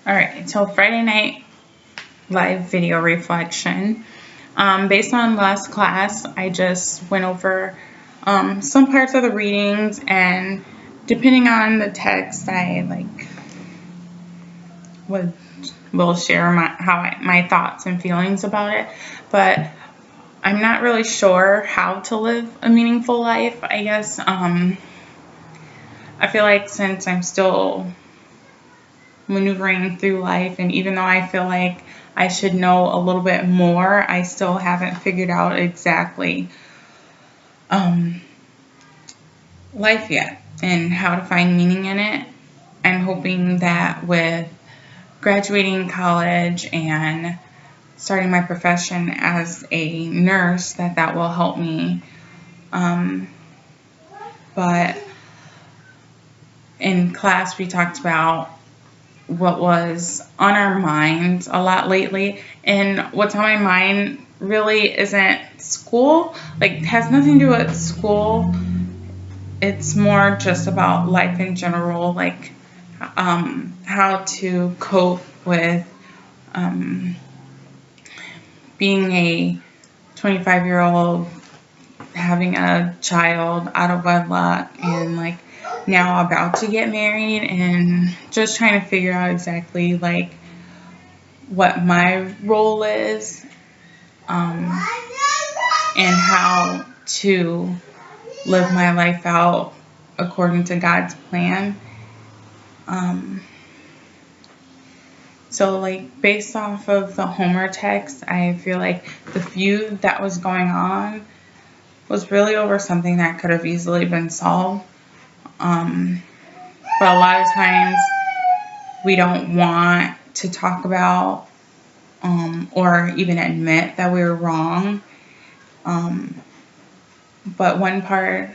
Alright, so Friday night live video reflection. Based on last class, I just went over some parts of the readings, and depending on the text, I will share my thoughts and feelings about it. But I'm not really sure how to live a meaningful life, I guess. I feel like since I'm still maneuvering through life, and even though I feel like I should know a little bit more, I still haven't figured out exactly life yet and how to find meaning in it. I'm hoping that with graduating college and starting my profession as a nurse, that will help me. But in class, we talked about what was on our minds a lot lately, and what's on my mind really isn't school, has nothing to do with school. It's more just about life in general, how to cope with being a 25-year-old, having a child out of wedlock, and now about to get married, and just trying to figure out exactly what my role is, and how to live my life out according to God's plan. So based off of the Homer text, I feel like the feud that was going on was really over something that could have easily been solved. But a lot of times we don't want to talk about or even admit that we were wrong. But one part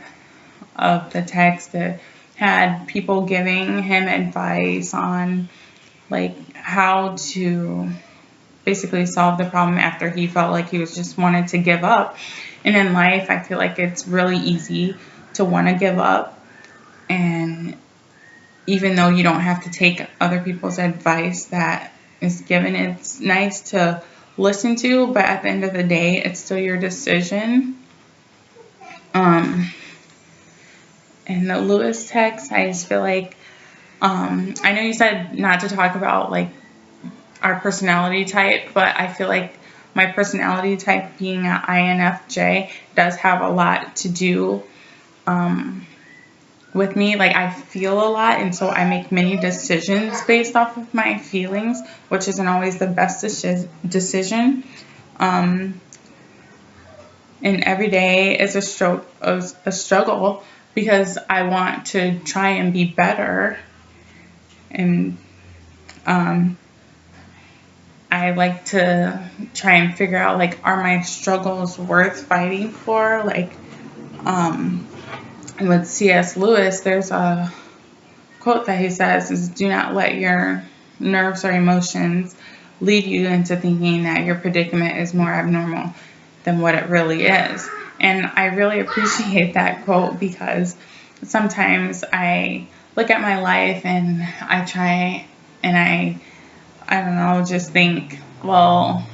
of the text that had people giving him advice on how to basically solve the problem after he felt like he was just wanted to give up. And in life, I feel like it's really easy to want to give up. And even though you don't have to take other people's advice that is given, it's nice to listen to, but at the end of the day, it's still your decision. In the Lewis text, I just feel like, I know you said not to talk about our personality type, but I feel like my personality type being an INFJ does have a lot to do with me. I feel a lot, and so I make many decisions based off of my feelings, which isn't always the best decision. And every day is a struggle because I want to try and be better. And I like to try and figure out, are my struggles worth fighting for? With C.S. Lewis, there's a quote that he says is, "Do not let your nerves or emotions lead you into thinking that your predicament is more abnormal than what it really is." And I really appreciate that quote, because sometimes I look at my life and I try and I don't know, just think, well,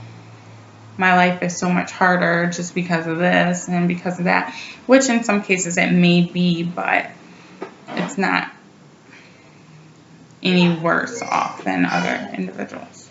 my life is so much harder just because of this and because of that, which in some cases it may be, but it's not any worse off than other individuals.